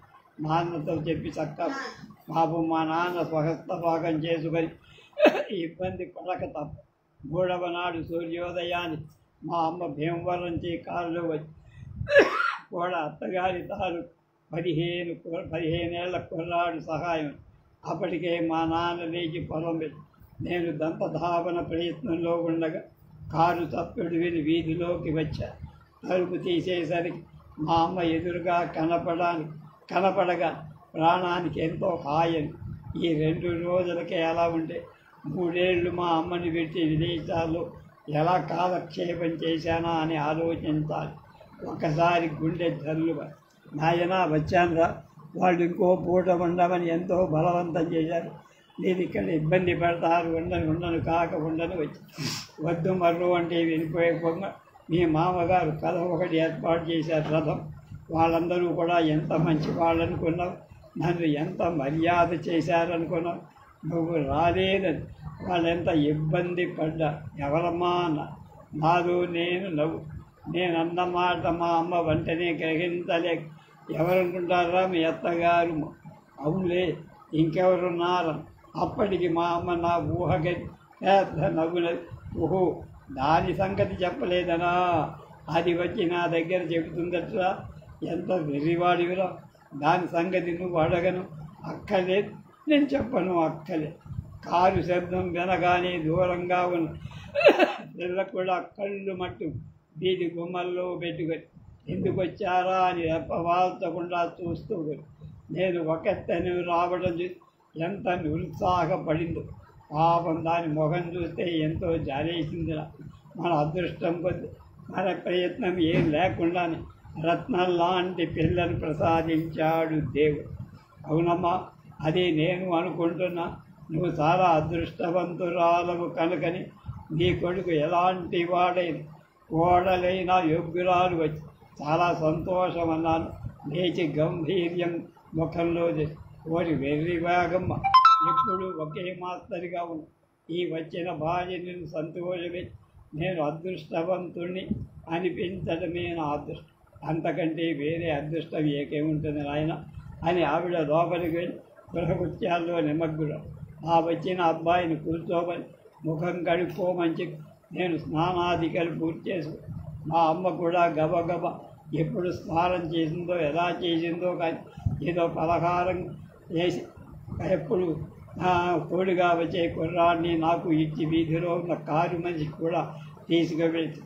నాన్నతో చెప్పి పాపం మా నాన్న స్వహస్తభాగం చేసుకొని ఇబ్బంది పడక తప్ప. 3వ నాడు సూర్యోదయాన్ని మా అమ్మ భీమవరం నుంచి కారులో వచ్చి కూడా అత్తగారి తాను 15 ఏళ్ల కుర్రాడు సహాయం. అప్పటికే మా నాన్న లేచి పొలం పెట్టి నేను దంపధావన ప్రయత్నంలో ఉండగా కారు తప్పుడు విని వీధిలోకి వచ్చా. తలుపు తీసేసరికి మా అమ్మ ఎదురుగా కనపడగా ప్రాణానికి ఎంతో హాయని. ఈ 2 రోజులకే ఎలా ఉంటే 3 ఏళ్ళు మా అమ్మని పెట్టి విదేశాల్లో ఎలా కాలక్షేపం చేశానా అని ఆలోచించాలి. ఒకసారి గుండె జల్లుగా నాయనా వచ్చానురా, వాళ్ళు ఇంకో పూట ఉండమని ఎంతో బలవంతం చేశారు. నేను ఇక్కడ ఇబ్బంది పడతారు, ఉండను వచ్చి వద్దు మర్రు అంటే వెళ్ళిపోయే పొంగ మీ మామగారు కథ ఒకటి ఏర్పాటు చేశారు. రథం వాళ్ళందరూ కూడా ఎంత మంచి వాళ్ళు అనుకున్నావు, నన్ను ఎంత మర్యాద చేశారనుకున్నావు, నువ్వు రాలేదని వాళ్ళు ఎంత ఇబ్బంది పడ్డా. ఎవరమ్మా అన్న నాదో నేను నవ్వు. నేను అన్నమాట మా అమ్మ వెంటనే గ్రహించలేక, ఎవరనుకుంటారా మీ అత్తగారు, అవునులే ఇంకెవరున్నారా. అప్పటికి మా అమ్మ నా ఊహకి పెద్ద నవ్వునది. ఓహో దాని సంగతి చెప్పలేదనా, అది వచ్చి నా దగ్గర చెబుతుందట్రా, ఎంత వెర్రివాడివిరా, దాని సంగతి నువ్వు అడగను, అక్కలేదు నేను చెప్పను, అక్కలే. కారు శబ్దం వినగానే దూరంగా ఉన్న పిల్ల కూడా కళ్ళు మట్టు వీధి గుమ్మల్లో పెట్టుకొని ఎందుకు వచ్చారా అని రెప్పవాల్చకుండా చూస్తూ నేను ఒకెత్తని రావడం చూసి ఎంత నిరుత్సాహపడిందో. పాపం దాని ముఖం చూస్తే ఎంతో జాలేసిందిరా. మన అదృష్టం కొద్ది మన ప్రయత్నం ఏం లేకుండానే రత్నం లాంటి పిల్లను ప్రసాదించాడు దేవుడు. అవునమ్మా, అది నేను అనుకుంటున్నా. నువ్వు చాలా అదృష్టవంతురాలవు కనుకని నీ కొడుకు ఎలాంటి వాడైన కోడలైనా యోగ్యురాలు వచ్చి చాలా సంతోషం అన్నాను. లేచి గంభీర్యం ముఖంలో ఓరి వెర్రి వేగమ్మ, ఎప్పుడు ఒకే మాస్తరిగా ఉంది. ఈ వచ్చిన భార్యని సంతోషమే నేను అదృష్టవంతుణ్ణి అనిపించడమే నా అదృష్టం, అంతకంటే వేరే అదృష్టం ఏకేముంటుంది నాయన అని ఆవిడ లోపలికి వెళ్ళి గృహకృత్యాల్లో నిమగ్గుడు. ఆ వచ్చిన అబ్బాయిని కూర్చోమని ముఖం కడుక్కోమని నేను స్నానాధికారులు పూర్తి చేసుకు. మా అమ్మ కూడా గబగబ ఎప్పుడు స్నానం చేసిందో ఎలా చేసిందో కానీ ఏదో పలహారం చేసి ఎప్పుడు తోడుగా వచ్చే కుర్రాడిని నాకు ఇచ్చి వీధిలో ఉన్న కారు మనిషి కూడా తీసుకువెళ్ళి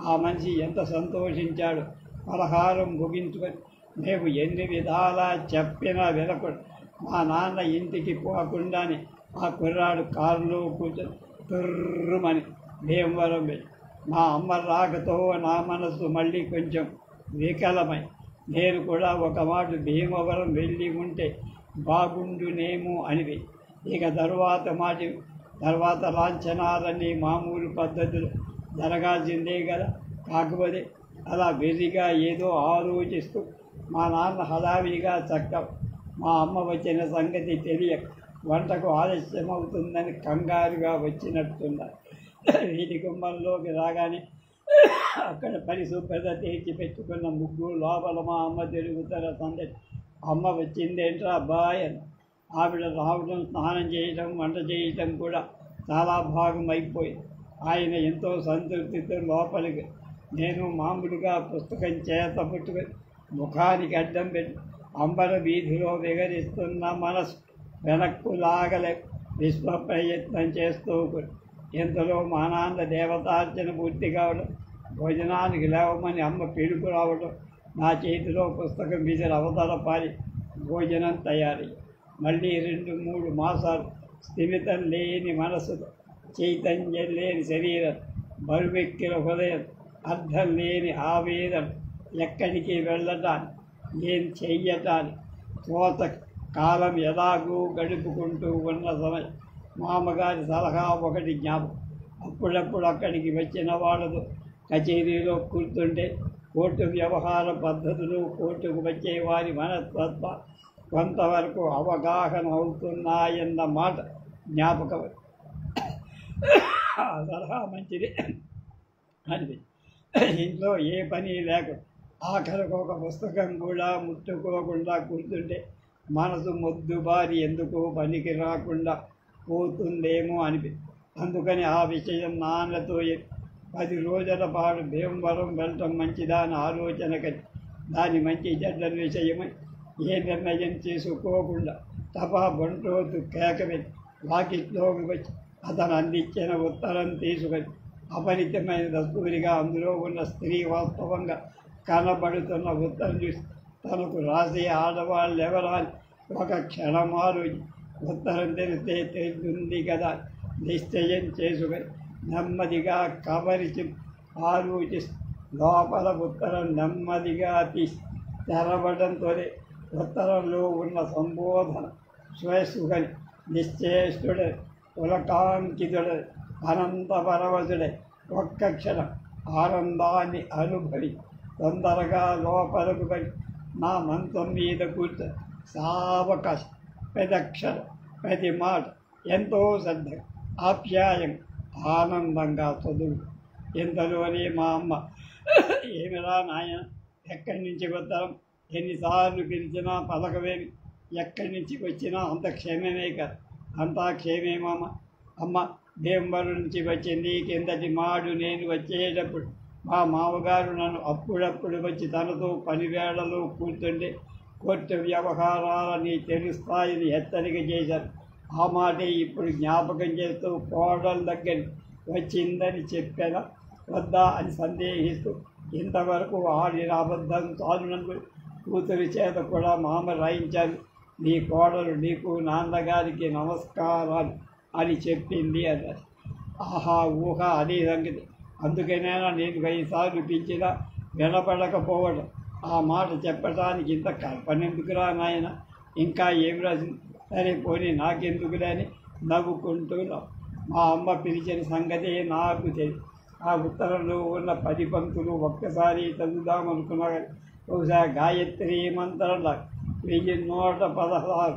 ఆ మనిషి ఎంత సంతోషించాడు. పలహారం ముగించుకొని మేము ఎన్ని విధాలా చెప్పినా వినకుండా మా నాన్న ఇంటికి పోకుండానే ఆ కుర్రాడు కారులో కూర్చొని తుర్రుమని భీమవరం వెళ్ళి మా అమ్మ రాకతో నా మనసు మళ్ళీ కొంచెం వికలమై నేను కూడా ఒక మాట భీమవరం వెళ్ళి ఉంటే బాగుండునేమో అనివి. ఇక తర్వాత లాంఛనాలన్నీ మామూలు పద్ధతులు జరగాల్సిందే కదా. కాకపోతే అలా వెర్రిగా ఏదో ఆలోచిస్తూ మా నాన్న హడావిడిగా మా అమ్మ వచ్చిన సంగతి తెలియక వంటకు ఆలస్యం అవుతుందని కంగారుగా వచ్చినట్టున్నారు. వీటి గుమ్మంలోకి రాగానే అక్కడ పరిశుభ్రత తీర్చి పెట్టుకున్న ముగ్గు లోపల మా అమ్మ తిరుగుతార సందడి. అమ్మ వచ్చిందేంట్రా అబ్బాయి అని. ఆవిడ రావడం, స్నానం చేయటం, వంట చేయటం కూడా చాలా భాగం అయిపోయింది. ఆయన ఎంతో సంతృప్తితో లోపలికి నేను మామూలుగా పుస్తకం చేత పుట్టుకొని ముఖానికి అడ్డం పెట్టి అంబర వీధిలో విగరిస్తున్న మనసు వెనక్కు లాగలే విశ్వ ప్రయత్నం చేస్తూ ఎంతలో మా నాన్న దేవతార్చన పూర్తి కావడం, భోజనానికి లేవమని అమ్మ పిలుపు రావడం, నా చేతిలో పుస్తకం విసిరి అవతల పారి భోజనం తయారీ. మళ్ళీ 2-3 మాసాలు స్థిమితం లేని మనసుతో, చైతన్యం లేని శరీరం, బరువెక్కిన హృదయం, అర్థం లేని ఆవేదన, ఎక్కడికి వెళ్ళటానికి ఏం చెయ్యటానికి తోత కాలం ఎలాగూ గడుపుకుంటూ ఉన్న సమయం మామగారి సలహా ఒకటి జ్ఞాపకం. అప్పుడప్పుడు అక్కడికి వచ్చిన వాళ్ళతో కచేరీలో కూర్చుంటే కోర్టు వ్యవహార పద్ధతులు, కోర్టుకు వచ్చే వారి మనస్తత్వ కొంతవరకు అవగాహన అవుతున్నాయన్న మాట జ్ఞాపకం. ఆ సలహా మంచిది అనిపించింది. ఇంట్లో ఏ పని లేకుండా ఆఖరికి ఒక పుస్తకం కూడా ముట్టుకోకుండా కూర్చుంటే మనసు మొద్దుబారి ఎందుకో పనికి రాకుండా పోతుందేమో అనిపించింది. అందుకని ఆ విషయం నాన్నతో 10 రోజుల పాటు భీమవరం వెళ్ళటం మంచిదా అని ఆలోచన కలిగి దాని మంచి చెడ్డ విషయమై ఏ నిర్ణయం చేసుకోకుండా తపా బంట్రోతు కేకవెత్తి వాకిట్లోకి వచ్చి అతను అందించిన ఉత్తరం తీసుకొని అపరితమైన దస్తూరిగా అందులో ఉన్న స్త్రీ వాస్తవంగా కనబడుతున్న ఉత్తరం చూసి తనకు రాసే ఆడవాళ్ళు ఎవరా అని ఒక క్షణమాలు ఉత్తరం తెలిస్తే తెలుస్తుంది కదా నిశ్చయం చేసుకొని నెమ్మదిగా కవరించి ఆలోచిస్తూ లోపల ఉత్తరం నెమ్మదిగా తీసి తెరవడంతోనే ఉత్తరంలో ఉన్న సంబోధన స్వయసుగని నిశ్చేష్టుడే, పులకాంకితుడే, అనంత పరవశుడే, ఒక్క క్షణం ఆనందాన్ని అనుభవి తొందరగా లోపలకు పడి నా మంచం మీద కూర్చొని సావకాశం ప్రతి ప్రతి మాట ఎంతో శ్రద్ధగా ఆప్యాయం ఆనందంగా చదువు. ఇంతలోనే మా అమ్మ, ఏమిరా నాయన, ఎక్కడి నుంచి వద్దాం, ఎన్నిసార్లు పిలిచినా పలకవేమి, ఎక్కడి నుంచి వచ్చినా అంత క్షేమమే కదా. అంతా క్షేమేమమ్మ. అమ్మ, దేంబరు నుంచి వచ్చింది కిందటి మాడు నేను వచ్చేటప్పుడు మా మామగారు నన్ను అప్పుడప్పుడు వచ్చి తనతో పనివేళలో కూర్చుంటే కోర్టు వ్యవహారాలని తెలుస్తాయని హెచ్చరిక చేశారు. ఆ మాటే ఇప్పుడు జ్ఞాపకం చేస్తూ కోడల దగ్గర వచ్చిందని చెప్పారా వద్దా అని సందేహిస్తూ ఇంతవరకు ఆడిన అబద్ధం చాలునను కూతురి చేత కూడా మామ రాయించాను. నీ కోడలు నీకు నాన్నగారికి నమస్కారాలు అని చెప్పింది అన్నారు. ఆహా, ఊహ అదే సంగతి. అందుకనైనా నేను 5 సార్లు పిలిచినా వినపడకపోవడం. ఆ మాట చెప్పడానికి ఇంత కల్పనెందుకురా నాయన, ఇంకా ఏం రాసింది, సరే పోనీ నాకెందుకులే అని నవ్వుకుంటూ మా అమ్మ పిలిచిన సంగతే నాకు తెలియదు. ఆ ఉత్తరంలో ఉన్న 10 పంక్తులు ఒక్కసారి చదువుదామనుకున్నా కానీ బహుశా గాయత్రి మంత్రంలా 1116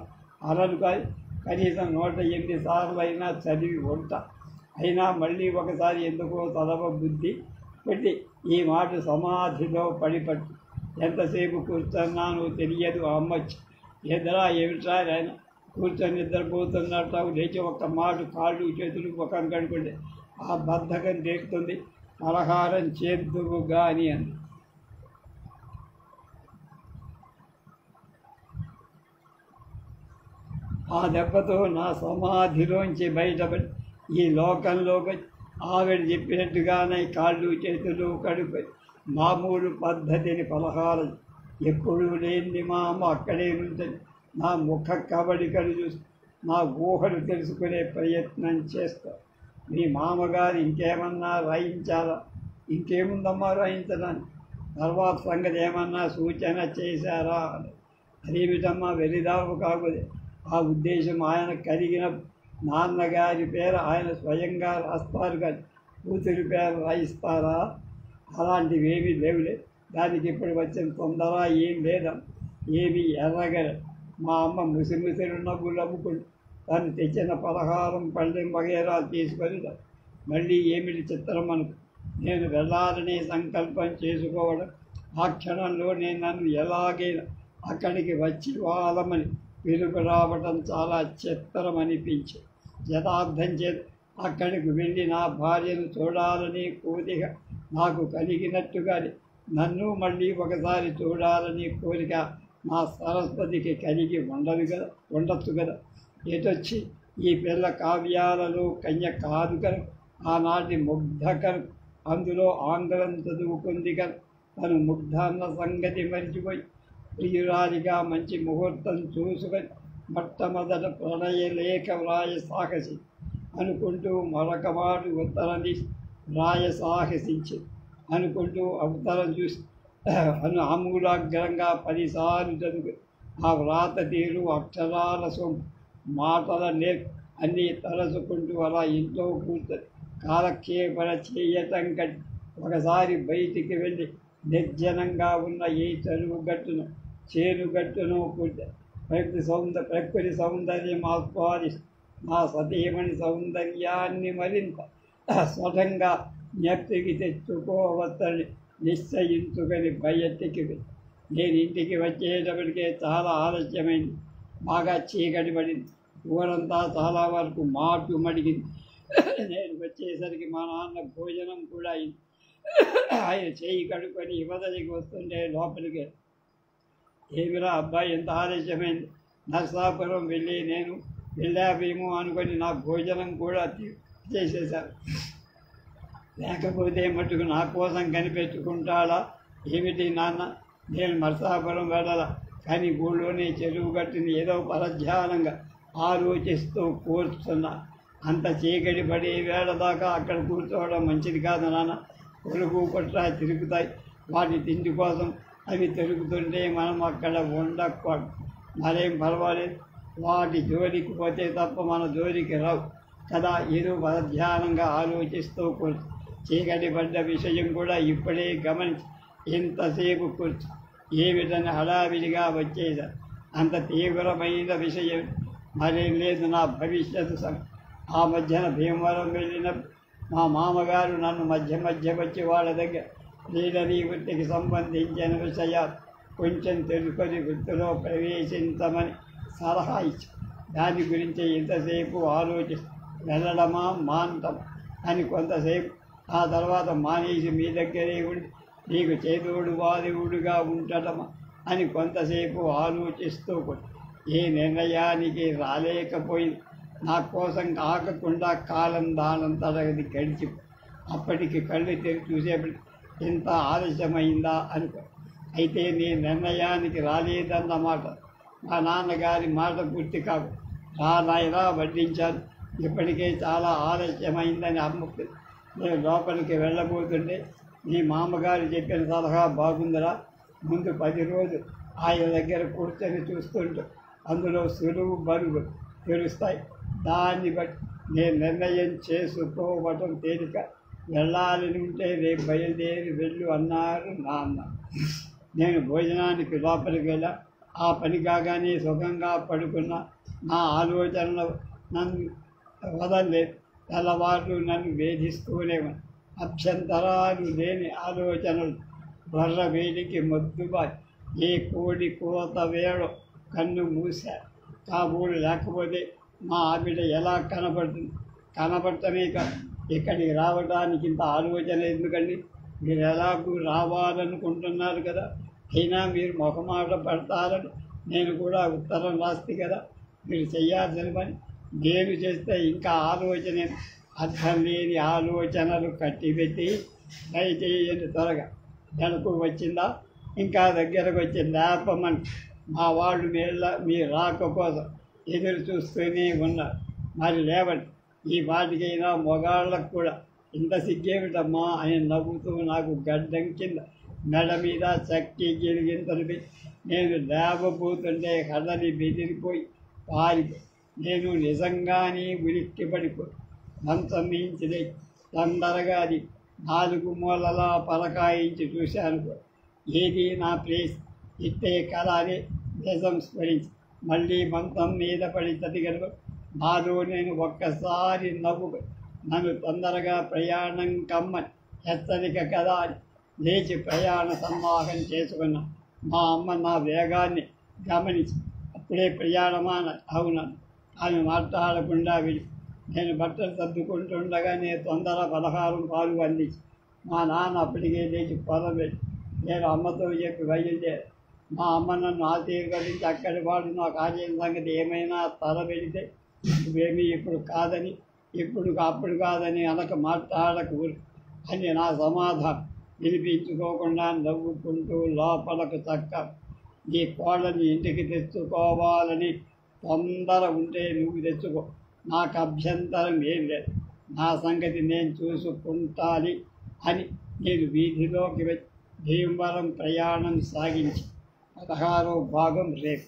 అరలు కాదు, కనీసం 108 సార్లు అయినా చదివి ఉంటా. అయినా మళ్ళీ ఒకసారి ఎందుకో తలవ బుద్ధి పెట్టి ఈ మాట సమాధిలో పడిపట్టు ఎంతసేపు కూర్చున్నానో తెలియదు. అమ్మచ్చి ఎదురా ఏమిట్రా ఆయన కూర్చొని నిద్రపోతున్నట్టు లేచి ఒక్క మాట కాళ్ళు చేతులు ముఖం కడుకుంటే ఆ బద్ధకం తీరుతుంది, పలహారం చేద్దువు గాని అని. ఆ దెబ్బతో నా సమాధిలోంచి బయటపడి ఈ లోకంలోకి ఆవిడ చెప్పినట్టుగానే కాళ్ళు చేతులు కడుపు మామూలు పద్ధతిని పలహారం ఎప్పుడూ లేని మా అమ్మ అక్కడే ఉంటుంది. నా ముఖ కబడికలు చూసి నా ఊహలు తెలుసుకునే ప్రయత్నం చేస్తా. మీ మామగారు ఇంకేమన్నా రాయించాలా? ఇంకేముందమ్మా రాయించడానికి? తర్వాత సంగతి ఏమన్నా సూచన చేశారా? అదేమిటమ్మా వెలిదావు కాకుదే. ఆ ఉద్దేశం ఆయన కలిగిన నాన్నగారి పేరు ఆయన స్వయంగా రాస్తారు కానీ కూతురి పేరు రాయిస్తారా? అలాంటివేమీ లేవులే. దానికి ఇప్పుడు వచ్చిన తొందర ఏం లేదా, ఏమీ ఎర్రగల. మా అమ్మ ముసిముసిలు నవ్వులు నవ్వుకుంటూ తను తెచ్చిన పలహారం పళ్ళెం వగేరా తీసుకొని మళ్ళీ ఏమిటి చిత్రం అనుకు నేను వెళ్ళాలనే సంకల్పం చేసుకోవడం, ఆ క్షణంలో నేను నన్ను ఎలాగైనా అక్కడికి వచ్చి వాళ్ళమని వెలుగు రావడం చాలా చిత్రం అనిపించి యథార్థం చేత అక్కడికి వెళ్ళి నా భార్యను చూడాలని కోరిక నాకు కలిగినట్టుగానే నన్ను మళ్ళీ ఒకసారి చూడాలని కోరిక నా సరస్వతికి కలిగి ఉండొచ్చు కదా. ఎటొచ్చి ఈ పిల్ల కావ్యాలలో కన్య కాదు కనుక, ఆనాటి ముగ్ధ కనుక, అందులో ఆంగ్లం చదువుకుంది కనుక తను ముగ్ధ అన్న సంగతి మరిచిపోయి ప్రియురాలిగా మంచి ముహూర్తం చూసుకొని మొట్టమొదట ప్రణయలేఖ వ్రాయ సాహసి అనుకుంటూ మరొక మాట ఉత్తరం తీసి వ్రాయ సాహసించి అనుకుంటూ ఉత్తరం చూసి ఆమూలాగ్రంగా 10 సార్లు చదువు ఆ వ్రాత తీరు అక్షరాల సొమ్ము మాటల నేర్పు అన్నీ తలచుకుంటూ అలా ఇంట్లో కూర్చొని కాలక్షేపణ చేయటం కంటే ఒకసారి బయటికి వెళ్ళి నిర్జనంగా ఉన్న ఈ చెరువు గట్టును చేను గట్టును కూర్చొని ప్రకృతి సౌందర్యం ఆస్వాదిస్తూ నా సతీమణి సౌందర్యాన్ని మరింత స్వతంగా జ్ఞప్తికి తెచ్చుకోవచ్చని నిశ్చయించుకొని బయటికి నేను ఇంటికి వచ్చేటప్పటికే చాలా ఆలస్యమైంది. బాగా చీకటి పడింది. ఊరంతా చాలా వరకు మాటు మడిగింది. నేను వచ్చేసరికి మా నాన్న భోజనం కూడా అయింది. ఆయన చేయి కడుక్కొని యువతకి వస్తుంటే లోపలికి, ఏమిరా అబ్బాయి ఎంత ఆలస్యమైంది, నర్సాపురం వెళ్ళి నేను వెళ్ళావేమో అనుకొని నా భోజనం కూడా చేసేశారు. లేకపోతే మటుకు నా కోసం కనిపెట్టుకుంటాడా ఏమిటి నాన్న? నేను నర్సాపురం వెళ్ళాల, కానీ ఊళ్ళోనే చెరువు గట్టుని ఏదో పరధ్యానంగా ఆలోచిస్తూ కూర్చున్నా. అంత చీకటి పడే వేళ దాకా అక్కడ కూర్చోవడం మంచిది కాదు నాన్న. పొలుగు కొట్లా తిరుగుతాయి, వాటి తిండి కోసం అవి తిరుగుతుంటే మనం అక్కడ ఉండకూడదు. మరేం పర్వాలేదు, వాటి జోలికి పోతే తప్ప మన జోలికి రావు కదా. ఏదో పరధ్యానంగా ఆలోచిస్తూ కూర్చు. చీకటి పడ్డ విషయం కూడా ఇప్పుడే గమనించి ఇంతసేపు కూర్చు ఏమిటని హడావిడిగా వచ్చేసారు. అంత తీవ్రమైన విషయం మరేం లేదు నా భవిష్యత్తు ఆ మధ్యన భీమవరం వెళ్ళినప్పుడు మా మామగారు నన్ను మధ్య మధ్య వచ్చి వాళ్ళ దగ్గర లీడరీ వృత్తికి సంబంధించిన విషయాలు కొంచెం తెలుసుకొని వృత్తిలో ప్రవేశించమని సలహా ఇచ్చారు. దాని గురించి ఇంతసేపు ఆలోచిస్తూ వెళ్ళడమా మానటమా అని కొంతసేపు, ఆ తర్వాత మానేసి మీ దగ్గరే ఉండి నీకు చేదోడు వాదువుడుగా ఉండటమా అని కొంతసేపు ఆలోచిస్తూ కూడా ఏ నిర్ణయానికి రాలేకపోయింది. నా కోసం కాకుండా కాలం దానంతటది గడిచి అప్పటికి కళ్ళు తెరిచి చూసేప్పటికి ఇంత ఆలస్యమైందా అనుకో. అయితే నేను నిర్ణయానికి రాలేదన్నమాట. మా నాన్నగారి మాట పూర్తి కాదు. నాయనా వడ్డించాను, ఇప్పటికే చాలా ఆలస్యమైందని అమ్మకు నేను లోపలికి వెళ్ళబోతుంటే నీ మామగారు చెప్పిన సలహా బాగుందిరా, ముందు 10 రోజులు ఆయన దగ్గర కూర్చొని చూస్తుంటూ అందులో సులువు బరువు తెలుస్తాయి. దాన్ని బట్టి నేను నిర్ణయం చేసుకోవటం తేలిక. వెళ్ళాలని ఉంటే రేపు బయలుదేరి వెళ్ళు అన్నారు నాన్న. నేను భోజనానికి లోపలికి వెళ్ళా. ఆ పని కాగానే సుఖంగా పడుకున్న నా ఆలోచనలు నన్ను వదలలేదు. తెల్లవారు నన్ను వేధిస్తూనే అభ్యంతరాలు లేని ఆలోచనలు బర్ర వేడికి మొద్దుబాయి ఏ కోడి కోత వేళ కన్ను మూశారు. కాబోలు లేకపోతే మా ఆవిడ ఎలా కనబడుతుంది? కనబడటమే కాదు, ఇక్కడికి రావడానికి ఇంత ఆలోచన ఎందుకండి? మీరు ఎలాగూ రావాలనుకుంటున్నారు కదా, అయినా మీరు మొహమాట పడతారని నేను కూడా ఉత్తరం రాస్తే కదా. మీరు చేయాల్సిన పని నేను చేస్తే ఇంకా ఆలోచన అర్థం లేని ఆలోచనలు కట్టిపెట్టి దయచేయండి. త్వరగా వెనక్కు వచ్చిందా, ఇంకా దగ్గరకు వచ్చి లేపమని మా వాళ్ళు మీ రాక కోసం ఎదురు చూస్తూనే ఉన్నారు. మరి లేవండి, ఈ వాటికైనా మొగాళ్ళకు కూడా ఇంత సిగ్గేమిటమ్మా అని నవ్వుతూ నాకు గడ్డం కింద మెడ మీద చక్కి గిరిగింతలు పెట్టి నేను లేవబోతుంటే కళ్ళని బెదిరిపోయి పారిపోయి నేను నిజంగానే ఉలిక్కి పడిపోయి మంచం మించిదే తొందరగా అది 4 మూలలా పలకాయించి చూశాను. ఏది నా ప్లేస్ ఇట్టే కలానే నిజం స్మరించి మళ్ళీ మంచం మీద పడి చదిగను. నాలో నేను ఒక్కసారి నవ్వు నన్ను తొందరగా ప్రయాణం కమ్మని హెచ్చరిక కదా అని లేచి ప్రయాణ సన్నాహం చేసుకున్నా. మా అమ్మ నా వేగాన్ని గమనించి అప్పుడే ప్రయాణమాన అవునను. ఆమె మాట్లాడకుండా వెళ్ళి నేను బట్టలు సర్దుకుంటుండగానే తొందర పలహారం పాలు అందించి మా నాన్న అప్పటికే లేచి పొలం వెళ్ళి నేను అమ్మతో చెప్పి బయలుదేరి. మా అమ్మ నన్ను ఆశీర్వదించి అక్కడి వాడు నా కార్యం సంగతి ఏమైనా తల వెళితే నువ్వేమీ ఇప్పుడు కాదని, ఇప్పుడు అప్పుడు కాదని అనక మాట్లాడకు అని నా సమాధానం వినిపించుకోకుండా నవ్వుకుంటూ లోపలకు చక్క నీ కోళ్ళని ఇంటికి తెచ్చుకోవాలని తొందర ఉంటే నువ్వు తెచ్చుకో, నాకు అభ్యంతరం ఏం లేదు, నా సంగతి నేను చూసుకుంటాలి అని నేను వీధిలోకి వచ్చి భీమవరం ప్రయాణం సాగించి 16వ భాగం రేపు.